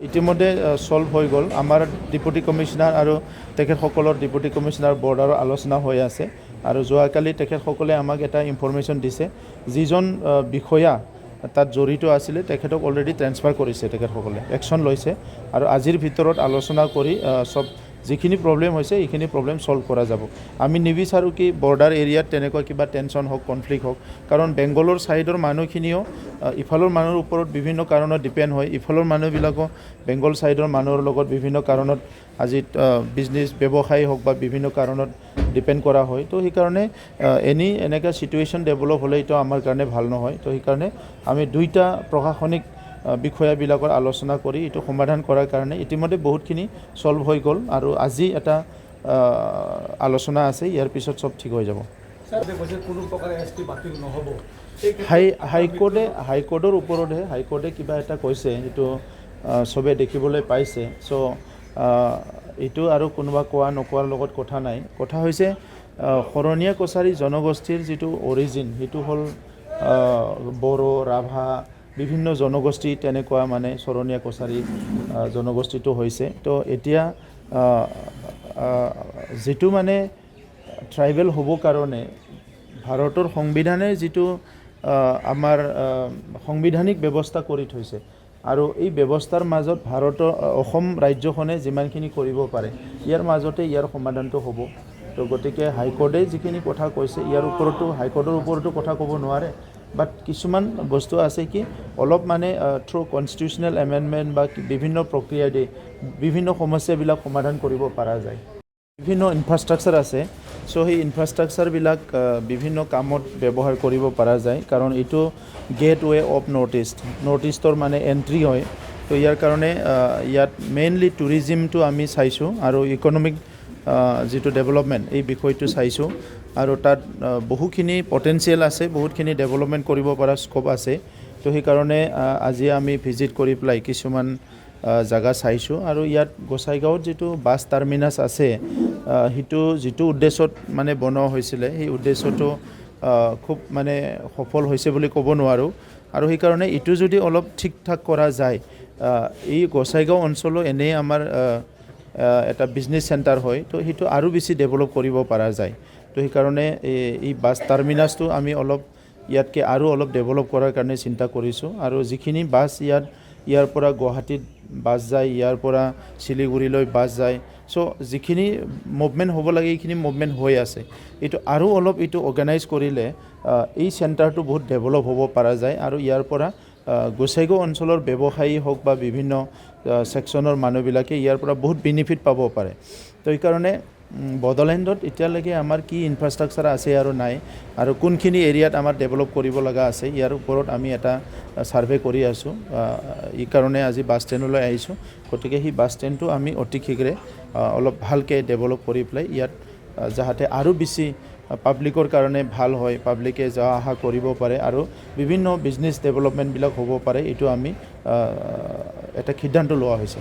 ইতিমধ্যে সলভ হৈ গ'ল। আমাৰ ডেপুটি কমিশনাৰ আৰু তেখেতসকলৰ ডেপুটি কমিশনাৰ বৰ্ডাৰৰ আলোচনা হৈ আছে আৰু যোৱাকালি তেখেতসকলে আমাক এটা ইনফৰমেশ্যন দিছে যিজন বিষয়া তাত জড়িত আছিলে তেখেতক অলৰেডি ট্ৰেন্সফাৰ কৰিছে, তেখেতসকলে একশ্যন লৈছে আৰু আজিৰ ভিতৰত আলোচনা কৰি সব যিখিনি প্ৰব্লেম হৈছে এইখিনি প্ৰব্লেম সলভ কৰা যাব। আমি নিবিচাৰোঁ কি বৰ্ডাৰ এৰিয়াত তেনেকুৱা কিবা টেনশ্যন হওক, কনফ্লিক্ট হওক, কাৰণ বেংগলৰ ছাইডৰ মানুহখিনিও ইফালৰ মানুহৰ ওপৰত বিভিন্ন কাৰণত ডিপেণ্ড হয়, ইফালৰ মানুহবিলাকো বেংগল ছাইডৰ মানুহৰ লগত বিভিন্ন কাৰণত আজি বিজনেছ ব্যৱসায় হওক বা বিভিন্ন কাৰণত ডিপেণ্ড কৰা হয়। তো সেইকাৰণে এনেকুৱা ছিটুৱেশ্যন ডেভেলপ হ'লে এইটো আমাৰ কাৰণে ভাল নহয়। তো সেইকাৰণে আমি দুইটা প্ৰশাসনিক বিষয়াবিলাকৰ আলোচনা কৰি এইটো সমাধান কৰাৰ কাৰণে ইতিমধ্যে বহুতখিনি সলভ হৈ গ'ল আৰু আজি এটা আলোচনা আছে, ইয়াৰ পিছত সব ঠিক হৈ যাব। হাইকোৰ্টৰ ওপৰতহে হাইকোৰ্টে কিবা এটা কৈছে, এইটো চবে দেখিবলৈ পাইছে। চ' এইটো আৰু কোনোবা কোৱা নোকোৱাৰ লগত কথা নাই। কথা হৈছে শৰণীয়া কছাৰী জনগোষ্ঠীৰ যিটো অৰিজিন সেইটো হ'ল বড়ো, ৰাভা, বিভিন্ন জনগোষ্ঠী তেনেকুৱা মানে শৰণীয়া কছাৰী জনগোষ্ঠীটো হৈছে। তো এতিয়া যিটো মানে ট্ৰাইবেল হ'ব কাৰণে ভাৰতৰ সংবিধানে যিটো আমাৰ সাংবিধানিক ব্যৱস্থা কৰি থৈছে আৰু এই ব্যৱস্থাৰ মাজত অসম ৰাজ্যখনে যিমানখিনি কৰিব পাৰে ইয়াৰ মাজতে ইয়াৰ সমাধানটো হ'ব। তো গতিকে হাইকোৰ্টে যিখিনি কথা কৈছে ইয়াৰ ওপৰতো হাইকোৰ্টৰ ওপৰতো কথা ক'ব নোৱাৰে, বাট কিছুমান বস্তু আছে কি অলপ মানে থ্ৰু কনষ্টিটিউচনেল এমেণ্ডমেণ্ট বা বিভিন্ন প্ৰক্ৰিয়া দি বিভিন্ন সমস্যাবিলাক সমাধান কৰিব পৰা যায়। বিভিন্ন ইনফ্ৰাষ্ট্ৰাকচাৰ আছে, চ' সেই ইনফ্ৰাষ্ট্ৰাকচাৰবিলাক বিভিন্ন কামত ব্যৱহাৰ কৰিব পৰা যায়, কাৰণ এইটো গেটৱে অফ নৰ্থ ইষ্টৰ মানে এণ্ট্ৰি হয়। তো ইয়াৰ কাৰণে ইয়াত মেইনলি টুৰিজিমটো আমি চাইছোঁ আৰু ইকনমিক যিটো ডেভেলপমেণ্ট এই বিষয়টো চাইছোঁ আৰু তাত বহুখিনি পটেঞ্চিয়েল আছে, বহুতখিনি ডেভেলপমেণ্ট কৰিব পৰা স্ক'প আছে। তো সেইকাৰণে আজি আমি ভিজিট কৰি পেলাই কিছুমান জাগা চাইছোঁ আৰু ইয়াত গোসাইগাঁৱত যিটো বাছ টাৰ্মিনাছ আছে সেইটো যিটো উদ্দেশ্যত মানে বনোৱা হৈছিলে সেই উদ্দেশ্যটো খুব মানে সফল হৈছে বুলি ক'ব নোৱাৰোঁ আৰু সেইকাৰণে এইটো যদি অলপ ঠিক ঠাক কৰা যায়, এই গোসাইগাঁও অঞ্চলো এনেই আমাৰ এটা বিজনেছ চেণ্টাৰ হয়, তো সেইটো আৰু বেছি ডেভেলপ কৰিব পৰা যায়। তো সেইকাৰণে এই বাছ টাৰ্মিনাছটো আমি ইয়াতকৈ আৰু অলপ ডেভেলপ কৰাৰ কাৰণে চিন্তা কৰিছোঁ আৰু যিখিনি বাছ ইয়াৰ পৰা গুৱাহাটীত বাছ যায়, ইয়াৰ পৰা শিলিগুৰিলৈ বাছ যায়, চ' যিখিনি মুভমেণ্ট হ'ব লাগে এইখিনি মুভমেণ্ট হৈ আছে। এইটো আৰু অলপ অৰ্গেনাইজ কৰিলে এই চেণ্টাৰটো বহুত ডেভেলপ হ'ব পৰা যায় আৰু ইয়াৰ পৰা গোসাইগাঁও অঞ্চলৰ ব্যৱসায়ী হওক বা বিভিন্ন ছেকশ্যনৰ মানুহবিলাকে ইয়াৰ পৰা বহুত বেনিফিট পাব পাৰে। তো সেইকাৰণে বড়োলেণ্ডত এতিয়ালৈকে আমাৰ কি ইনফ্ৰাষ্ট্ৰাকচাৰ আছে আৰু নাই আৰু কোনখিনি এৰিয়াত আমাৰ ডেভেলপ কৰিব লগা আছে ইয়াৰ ওপৰত আমি এটা ছাৰ্ভে কৰি আছোঁ। এই কাৰণে আজি বাছ ষ্টেণ্ডলৈ আহিছোঁ। গতিকে সেই বাছ ষ্টেণ্ডটো আমি অতি শীঘ্ৰে অলপ ভালকৈ ডেভেলপ কৰি পেলাই ইয়াত যাতে আৰু বেছি পাব্লিকৰ কাৰণে ভাল হয়, পাব্লিকে যোৱা অহা কৰিব পাৰে আৰু বিভিন্ন বিজনেছ ডেভেলপমেণ্টবিলাক হ'ব পাৰে, এইটো আমি এটা সিদ্ধান্ত লোৱা হৈছে।